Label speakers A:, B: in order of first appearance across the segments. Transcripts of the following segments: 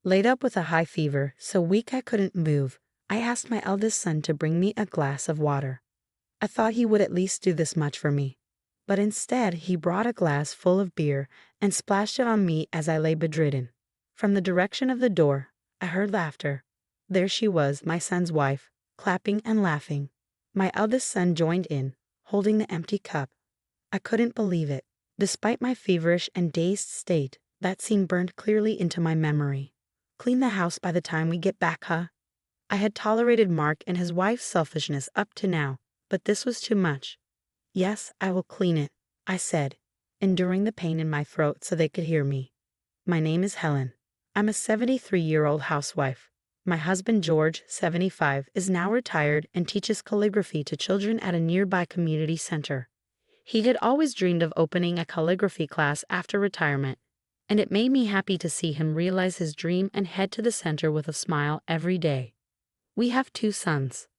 A: Laid up with a high fever, so weak I couldn't move, I asked my eldest son to bring me a glass of water. I thought he would at least do this much for me. But instead, he brought a glass full of beer and splashed it on me as I lay bedridden. From the direction of the door, I heard laughter. There she was, my son's wife, clapping and laughing. My eldest son joined in, holding the empty cup. I couldn't believe it. Despite my feverish and dazed state, that scene burned clearly into my memory. Clean the house by the time we get back, huh? I had tolerated Mark and his wife's selfishness up to now, but this was too much. Yes, I will clean it, I said, enduring the pain in my throat so they could hear me. My name is Helen. I'm a 73-year-old housewife. My husband George, 75, is now retired and teaches calligraphy to children at a nearby community center. He had always dreamed of opening a calligraphy class after retirement, and it made me happy to see him realize his dream and head to the center with a smile every day. We have 2 sons.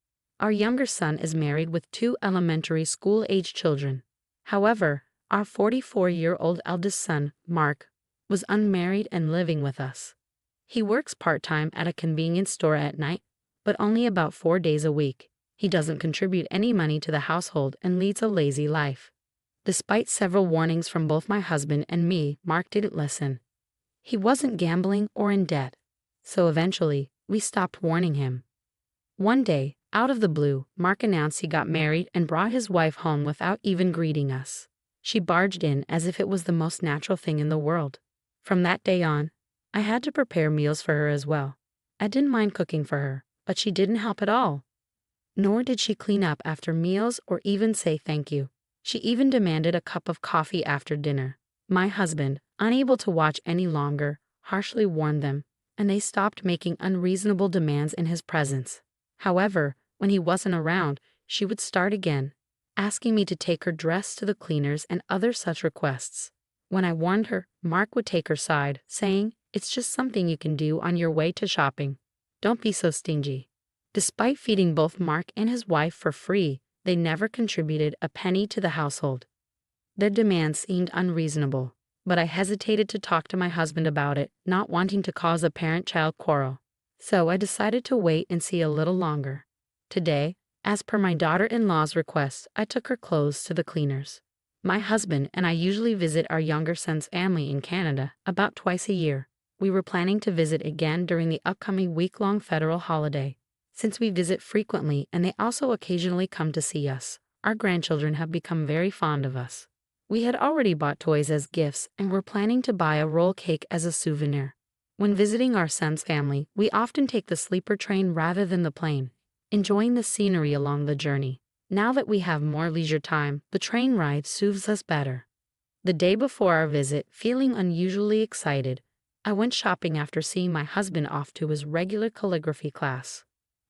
A: Our younger son is married with 2 elementary school-age children. However, our 44-year-old eldest son, Mark, was unmarried and living with us. He works part-time at a convenience store at night, but only about 4 days a week. He doesn't contribute any money to the household and leads a lazy life. Despite several warnings from both my husband and me, Mark didn't listen. He wasn't gambling or in debt, so eventually, we stopped warning him. One day, out of the blue, Mark announced he got married and brought his wife home without even greeting us. She barged in as if it was the most natural thing in the world. From that day on, I had to prepare meals for her as well. I didn't mind cooking for her, but she didn't help at all. Nor did she clean up after meals or even say thank you. She even demanded a cup of coffee after dinner. My husband, unable to watch any longer, harshly warned them, and they stopped making unreasonable demands in his presence. However, when he wasn't around, she would start again, asking me to take her dress to the cleaners and other such requests. When I warned her, Mark would take her side, saying, "It's just something you can do on your way to shopping. Don't be so stingy." Despite feeding both Mark and his wife for free, they never contributed a penny to the household. Their demands seemed unreasonable, but I hesitated to talk to my husband about it, not wanting to cause a parent-child quarrel. So I decided to wait and see a little longer. Today, as per my daughter-in-law's request, I took her clothes to the cleaners. My husband and I usually visit our younger son's family in Canada about twice a year. We were planning to visit again during the upcoming week-long federal holiday. Since we visit frequently and they also occasionally come to see us, our grandchildren have become very fond of us. We had already bought toys as gifts and were planning to buy a roll cake as a souvenir. When visiting our son's family, we often take the sleeper train rather than the plane, enjoying the scenery along the journey. Now that we have more leisure time, the train ride soothes us better. The day before our visit, feeling unusually excited, I went shopping after seeing my husband off to his regular calligraphy class.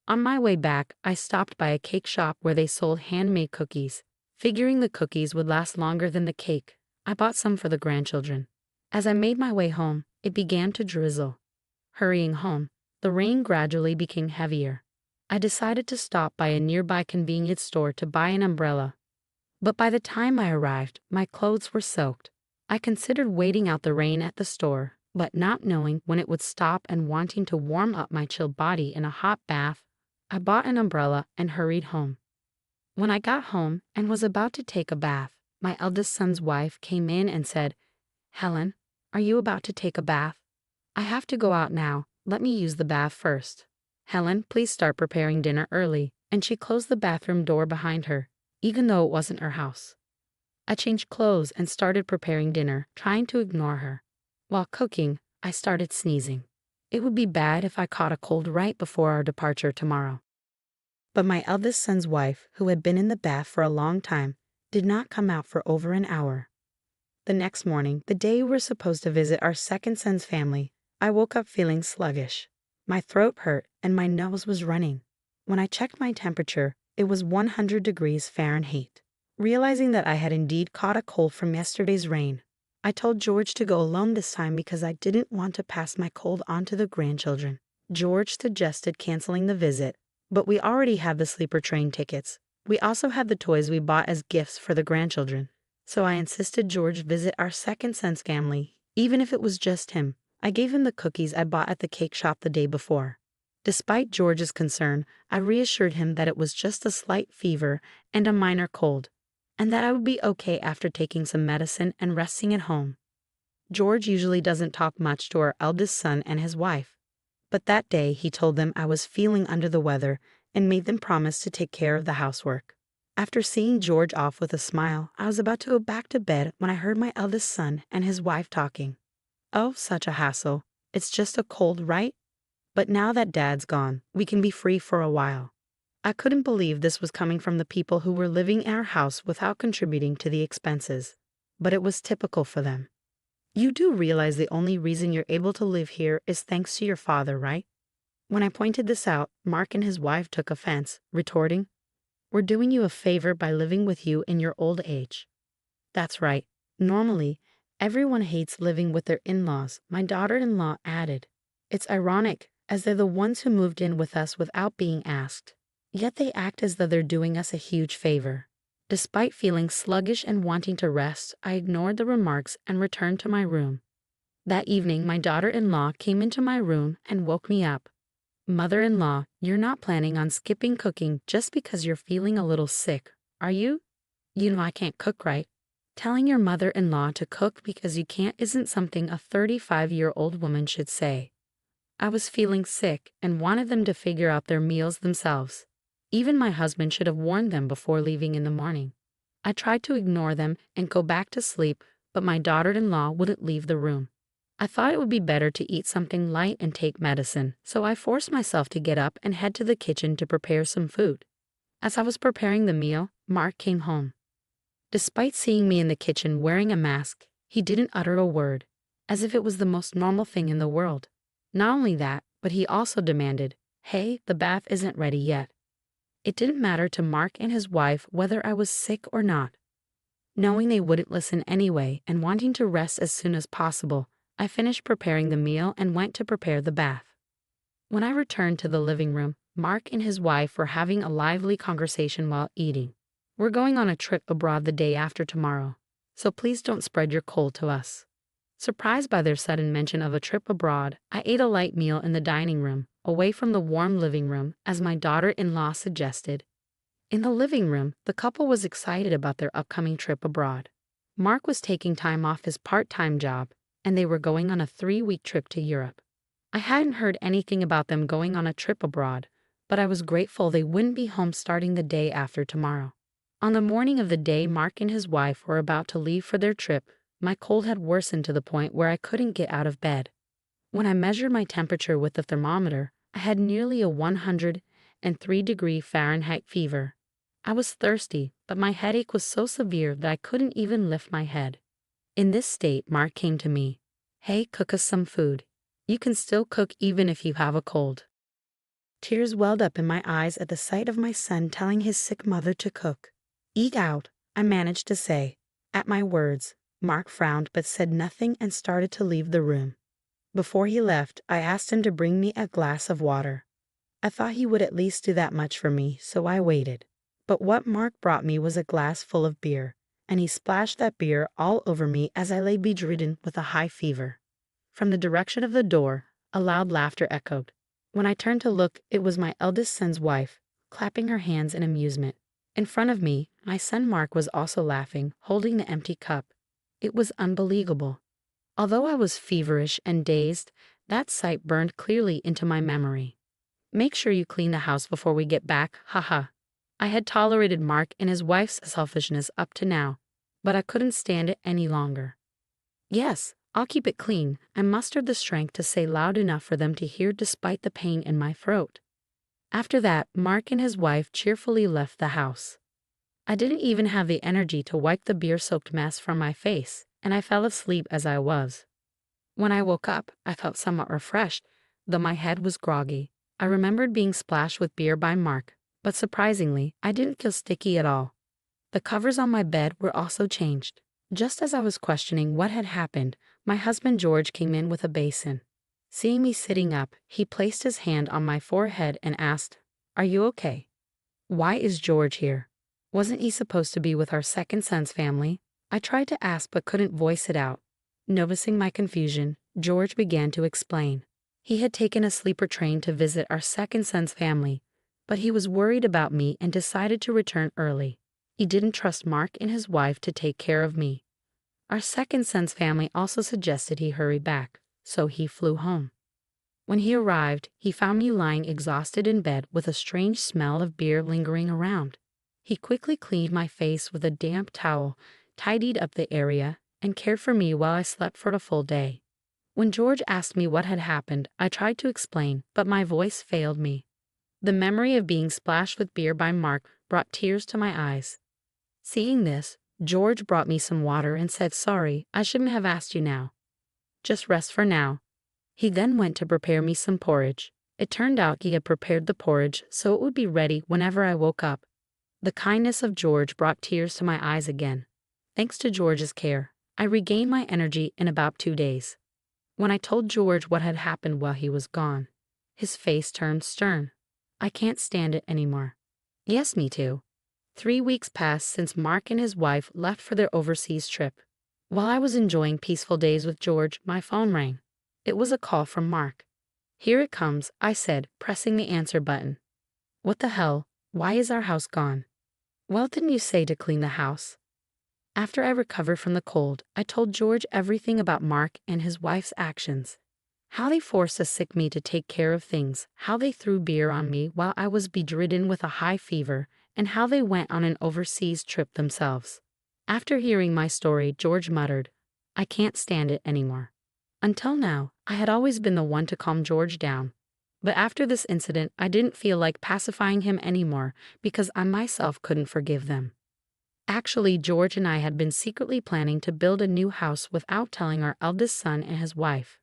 A: On my way back, I stopped by a cake shop where they sold handmade cookies. Figuring the cookies would last longer than the cake, I bought some for the grandchildren. As I made my way home, it began to drizzle. Hurrying home, the rain gradually became heavier. I decided to stop by a nearby convenience store to buy an umbrella. But by the time I arrived, my clothes were soaked. I considered waiting out the rain at the store, but not knowing when it would stop and wanting to warm up my chilled body in a hot bath, I bought an umbrella and hurried home. When I got home and was about to take a bath, my eldest son's wife came in and said, "Helen, are you about to take a bath? I have to go out now. Let me use the bath first." "Helen, please start preparing dinner early," and she closed the bathroom door behind her, even though it wasn't her house. I changed clothes and started preparing dinner, trying to ignore her. While cooking, I started sneezing. It would be bad if I caught a cold right before our departure tomorrow. But my eldest son's wife, who had been in the bath for a long time, did not come out for over an hour. The next morning, the day we were supposed to visit our second son's family, I woke up feeling sluggish. My throat hurt and my nose was running. When I checked my temperature, it was 100 degrees Fahrenheit. Realizing that I had indeed caught a cold from yesterday's rain, I told George to go alone this time because I didn't want to pass my cold on to the grandchildren. George suggested canceling the visit, but we already had the sleeper train tickets. We also had the toys we bought as gifts for the grandchildren. So I insisted George visit our second son's family, even if it was just him. I gave him the cookies I bought at the cake shop the day before. Despite George's concern, I reassured him that it was just a slight fever and a minor cold, and that I would be okay after taking some medicine and resting at home. George usually doesn't talk much to our eldest son and his wife, but that day he told them I was feeling under the weather and made them promise to take care of the housework. After seeing George off with a smile, I was about to go back to bed when I heard my eldest son and his wife talking. "Oh, such a hassle. It's just a cold, right? But now that Dad's gone, we can be free for a while." I couldn't believe this was coming from the people who were living in our house without contributing to the expenses. But it was typical for them. You do realize the only reason you're able to live here is thanks to your father, right? When I pointed this out, Mark and his wife took offense, retorting, "We're doing you a favor by living with you in your old age." That's right. Normally, everyone hates living with their in-laws, my daughter-in-law added. It's ironic, as they're the ones who moved in with us without being asked. Yet they act as though they're doing us a huge favor. Despite feeling sluggish and wanting to rest, I ignored the remarks and returned to my room. That evening, my daughter-in-law came into my room and woke me up. "Mother-in-law, you're not planning on skipping cooking just because you're feeling a little sick, are you? You know I can't cook, right?" Telling your mother-in-law to cook because you can't isn't something a 35-year-old woman should say. I was feeling sick and wanted them to figure out their meals themselves. Even my husband should have warned them before leaving in the morning. I tried to ignore them and go back to sleep, but my daughter-in-law wouldn't leave the room. I thought it would be better to eat something light and take medicine, so I forced myself to get up and head to the kitchen to prepare some food. As I was preparing the meal, Mark came home. Despite seeing me in the kitchen wearing a mask, he didn't utter a word, as if it was the most normal thing in the world. Not only that, but he also demanded, "Hey, the bath isn't ready yet." It didn't matter to Mark and his wife whether I was sick or not. Knowing they wouldn't listen anyway and wanting to rest as soon as possible, I finished preparing the meal and went to prepare the bath. When I returned to the living room, Mark and his wife were having a lively conversation while eating. "We're going on a trip abroad the day after tomorrow, so please don't spread your cold to us." Surprised by their sudden mention of a trip abroad, I ate a light meal in the dining room, away from the warm living room, as my daughter-in-law suggested. In the living room, the couple was excited about their upcoming trip abroad. Mark was taking time off his part-time job, and they were going on a 3-week trip to Europe. I hadn't heard anything about them going on a trip abroad, but I was grateful they wouldn't be home starting the day after tomorrow. On the morning of the day Mark and his wife were about to leave for their trip, my cold had worsened to the point where I couldn't get out of bed. When I measured my temperature with the thermometer, I had nearly a 103-degree Fahrenheit fever. I was thirsty, but my headache was so severe that I couldn't even lift my head. In this state, Mark came to me. "Hey, cook us some food. You can still cook even if you have a cold." Tears welled up in my eyes at the sight of my son telling his sick mother to cook. "Eat out," I managed to say. At my words, Mark frowned but said nothing and started to leave the room. Before he left, I asked him to bring me a glass of water. I thought he would at least do that much for me, so I waited. But what Mark brought me was a glass full of beer, and he splashed that beer all over me as I lay bedridden with a high fever. From the direction of the door, a loud laughter echoed. When I turned to look, it was my eldest son's wife, clapping her hands in amusement. In front of me, my son Mark was also laughing, holding the empty cup. It was unbelievable. Although I was feverish and dazed, that sight burned clearly into my memory. "Make sure you clean the house before we get back, haha." I had tolerated Mark and his wife's selfishness up to now, but I couldn't stand it any longer. "Yes, I'll keep it clean," I mustered the strength to say loud enough for them to hear despite the pain in my throat. After that, Mark and his wife cheerfully left the house. I didn't even have the energy to wipe the beer-soaked mess from my face, and I fell asleep as I was. When I woke up, I felt somewhat refreshed, though my head was groggy. I remembered being splashed with beer by Mark, but surprisingly, I didn't feel sticky at all. The covers on my bed were also changed. Just as I was questioning what had happened, my husband George came in with a basin. Seeing me sitting up, he placed his hand on my forehead and asked, "Are you okay?" "Why is George here? Wasn't he supposed to be with our second son's family?" I tried to ask but couldn't voice it out. Noticing my confusion, George began to explain. He had taken a sleeper train to visit our second son's family, but he was worried about me and decided to return early. He didn't trust Mark and his wife to take care of me. Our second son's family also suggested he hurry back, so he flew home. When he arrived, he found me lying exhausted in bed with a strange smell of beer lingering around. He quickly cleaned my face with a damp towel, tidied up the area, and cared for me while I slept for a full day. When George asked me what had happened, I tried to explain, but my voice failed me. The memory of being splashed with beer by Mark brought tears to my eyes. Seeing this, George brought me some water and said, "Sorry, I shouldn't have asked you now. Just rest for now." He then went to prepare me some porridge. It turned out he had prepared the porridge so it would be ready whenever I woke up. The kindness of George brought tears to my eyes again. Thanks to George's care, I regained my energy in about 2 days. When I told George what had happened while he was gone, his face turned stern. "I can't stand it anymore." "Yes, me too." 3 weeks passed since Mark and his wife left for their overseas trip. While I was enjoying peaceful days with George, my phone rang. It was a call from Mark. "Here it comes," I said, pressing the answer button. "What the hell? Why is our house gone?" "Well, didn't you say to clean the house?" After I recovered from the cold, I told George everything about Mark and his wife's actions. How they forced a sick me to take care of things, how they threw beer on me while I was bedridden with a high fever, and how they went on an overseas trip themselves. After hearing my story, George muttered, "I can't stand it anymore." Until now, I had always been the one to calm George down. But after this incident, I didn't feel like pacifying him anymore because I myself couldn't forgive them. Actually, George and I had been secretly planning to build a new house without telling our eldest son and his wife.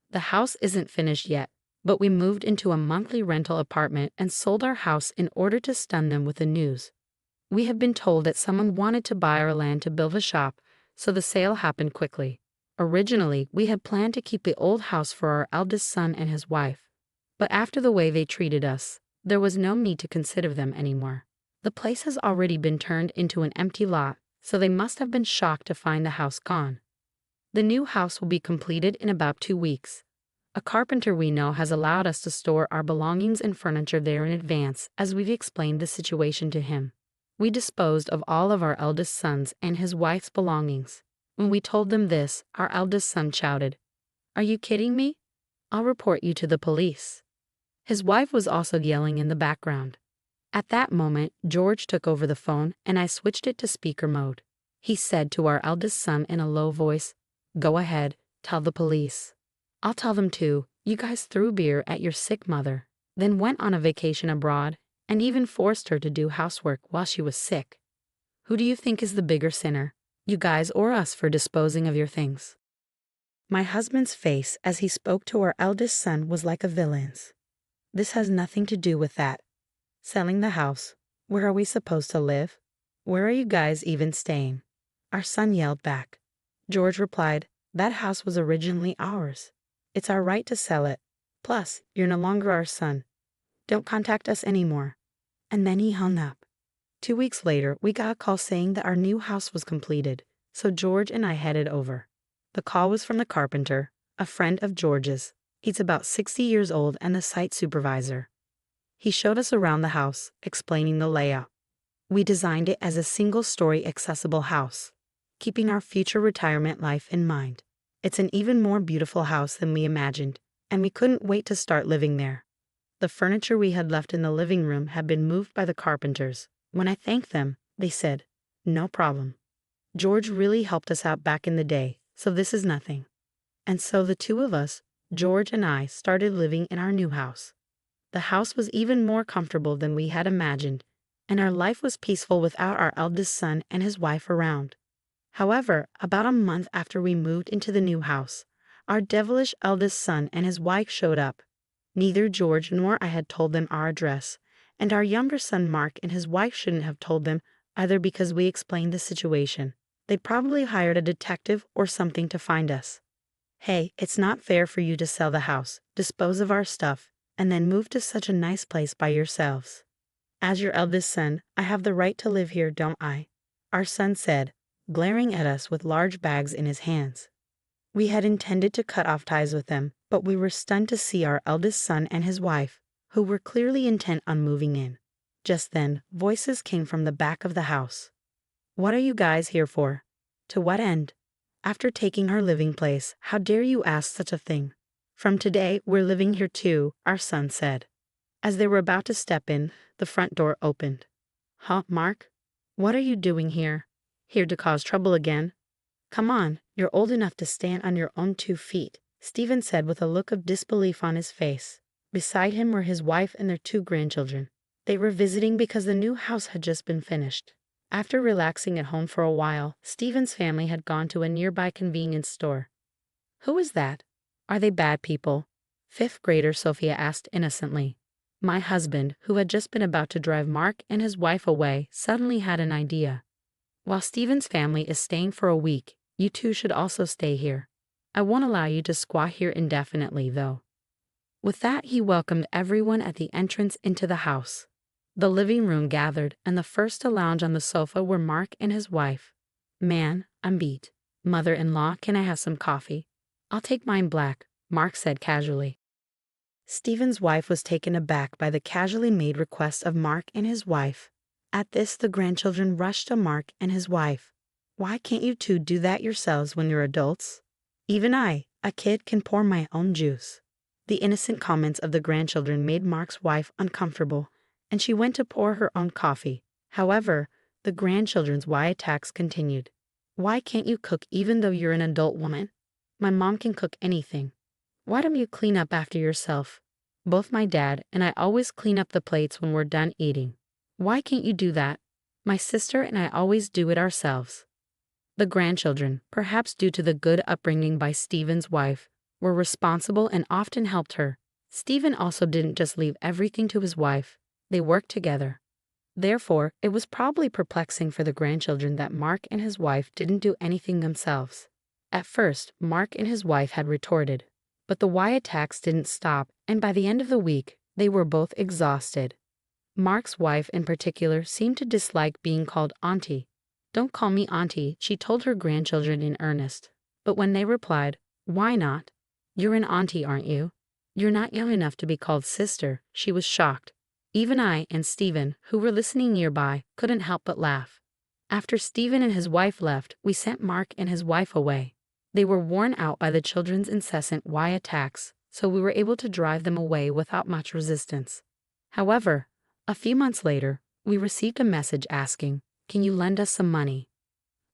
A: The house isn't finished yet, but we moved into a monthly rental apartment and sold our house in order to stun them with the news. We have been told that someone wanted to buy our land to build a shop, so the sale happened quickly. Originally, we had planned to keep the old house for our eldest son and his wife. But after the way they treated us, there was no need to consider them anymore. The place has already been turned into an empty lot, so they must have been shocked to find the house gone. The new house will be completed in about 2 weeks. A carpenter we know has allowed us to store our belongings and furniture there in advance as we've explained the situation to him. We disposed of all of our eldest son's and his wife's belongings. When we told them this, our eldest son shouted, "Are you kidding me? I'll report you to the police." His wife was also yelling in the background. At that moment, George took over the phone and I switched it to speaker mode. He said to our eldest son in a low voice, "Go ahead, tell the police. I'll tell them too. You guys threw beer at your sick mother, then went on a vacation abroad, and even forced her to do housework while she was sick. Who do you think is the bigger sinner? You guys or us for disposing of your things?" My husband's face as he spoke to our eldest son was like a villain's. "This has nothing to do with that. Selling the house. Where are we supposed to live? Where are you guys even staying?" Our son yelled back. George replied, "That house was originally ours. It's our right to sell it. Plus, you're no longer our son. Don't contact us anymore." And then he hung up. 2 weeks later, we got a call saying that our new house was completed, so George and I headed over. The call was from the carpenter, a friend of George's. He's about 60 years old and the site supervisor. He showed us around the house, explaining the layout. We designed it as a single-story accessible house, keeping our future retirement life in mind. It's an even more beautiful house than we imagined, and we couldn't wait to start living there. The furniture we had left in the living room had been moved by the carpenters. When I thanked them, they said, "No problem. George really helped us out back in the day, so this is nothing." And so the two of us, George and I, started living in our new house. The house was even more comfortable than we had imagined, and our life was peaceful without our eldest son and his wife around. However, about a month after we moved into the new house, our devilish eldest son and his wife showed up. Neither George nor I had told them our address, and our younger son Mark and his wife shouldn't have told them either because we explained the situation. They'd probably hired a detective or something to find us. "Hey, it's not fair for you to sell the house, dispose of our stuff, and then move to such a nice place by yourselves. As your eldest son, I have the right to live here, don't I?" Our son said, glaring at us with large bags in his hands. We had intended to cut off ties with them, but we were stunned to see our eldest son and his wife, who were clearly intent on moving in. Just then, voices came from the back of the house. "What are you guys here for? To what end? After taking our living place, how dare you ask such a thing? From today, we're living here too," our son said. As they were about to step in, the front door opened. "Huh, Mark? What are you doing here? Here to cause trouble again? Come on, you're old enough to stand on your own 2 feet," Stephen said with a look of disbelief on his face. Beside him were his wife and their 2 grandchildren. They were visiting because the new house had just been finished. After relaxing at home for a while, Stephen's family had gone to a nearby convenience store. "Who is that? Are they bad people?" Fifth grader Sophia asked innocently. My husband, who had just been about to drive Mark and his wife away, suddenly had an idea. "While Stephen's family is staying for a week, you two should also stay here. I won't allow you to squat here indefinitely, though." With that, he welcomed everyone at the entrance into the house. The living room gathered, and the first to lounge on the sofa were Mark and his wife. "Man, I'm beat. Mother-in-law, can I have some coffee?" "I'll take mine black," Mark said casually. Stephen's wife was taken aback by the casually made request of Mark and his wife. At this, the grandchildren rushed to Mark and his wife. "Why can't you two do that yourselves when you're adults? Even I, a kid, can pour my own juice." The innocent comments of the grandchildren made Mark's wife uncomfortable, and she went to pour her own coffee. However, the grandchildren's why attacks continued. "Why can't you cook even though you're an adult woman? My mom can cook anything. Why don't you clean up after yourself? Both my dad and I always clean up the plates when we're done eating. Why can't you do that? My sister and I always do it ourselves." The grandchildren, perhaps due to the good upbringing by Stephen's wife, were responsible and often helped her. Stephen also didn't just leave everything to his wife. They worked together. Therefore, it was probably perplexing for the grandchildren that Mark and his wife didn't do anything themselves. At first, Mark and his wife had retorted, but the why attacks didn't stop, and by the end of the week, they were both exhausted. Mark's wife in particular seemed to dislike being called auntie. "Don't call me auntie," she told her grandchildren in earnest. But when they replied, "Why not? You're an auntie, aren't you? You're not young enough to be called sister," she was shocked. Even I and Stephen, who were listening nearby, couldn't help but laugh. After Stephen and his wife left, we sent Mark and his wife away. They were worn out by the children's incessant why attacks, so we were able to drive them away without much resistance. However, a few months later, we received a message asking, "Can you lend us some money?"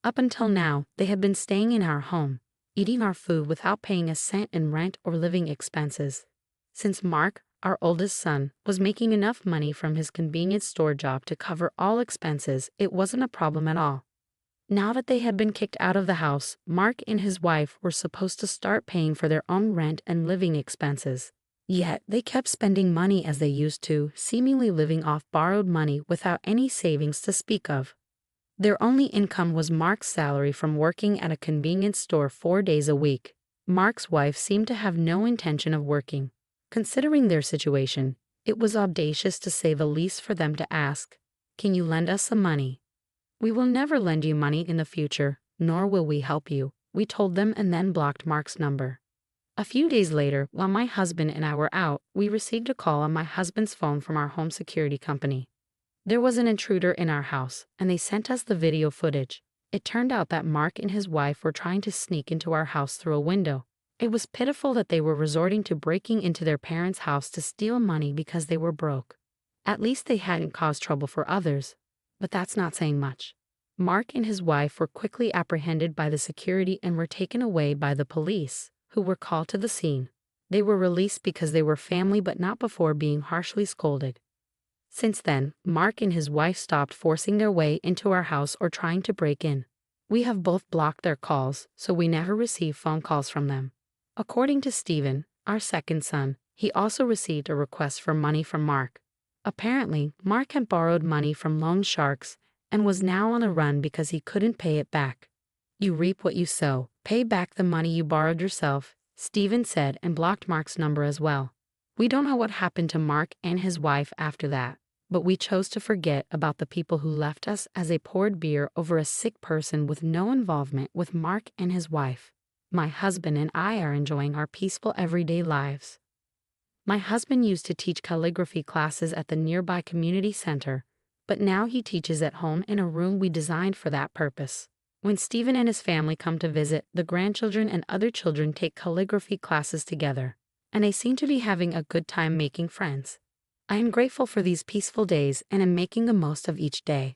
A: Up until now, they had been staying in our home, eating our food without paying a cent in rent or living expenses. Since Mark, our oldest son, was making enough money from his convenience store job to cover all expenses, it wasn't a problem at all. Now that they had been kicked out of the house, Mark and his wife were supposed to start paying for their own rent and living expenses. Yet, they kept spending money as they used to, seemingly living off borrowed money without any savings to speak of. Their only income was Mark's salary from working at a convenience store 4 days a week. Mark's wife seemed to have no intention of working. Considering their situation, it was audacious to say the least for them to ask, "Can you lend us some money?" "We will never lend you money in the future, nor will we help you," we told them, and then blocked Mark's number. A few days later, while my husband and I were out, we received a call on my husband's phone from our home security company. There was an intruder in our house, and they sent us the video footage. It turned out that Mark and his wife were trying to sneak into our house through a window. It was pitiful that they were resorting to breaking into their parents' house to steal money because they were broke. At least they hadn't caused trouble for others, but that's not saying much. Mark and his wife were quickly apprehended by the security and were taken away by the police, who were called to the scene. They were released because they were family, but not before being harshly scolded. Since then, Mark and his wife stopped forcing their way into our house or trying to break in. We have both blocked their calls, so we never receive phone calls from them. According to Stephen, our second son, he also received a request for money from Mark. Apparently, Mark had borrowed money from loan sharks and was now on the run because he couldn't pay it back. "You reap what you sow. Pay back the money you borrowed yourself," Stephen said, and blocked Mark's number as well. We don't know what happened to Mark and his wife after that, but we chose to forget about the people who left us as they poured beer over a sick person with no involvement with Mark and his wife. My husband and I are enjoying our peaceful everyday lives. My husband used to teach calligraphy classes at the nearby community center, but now he teaches at home in a room we designed for that purpose. When Stephen and his family come to visit, the grandchildren and other children take calligraphy classes together, and they seem to be having a good time making friends. I am grateful for these peaceful days and am making the most of each day.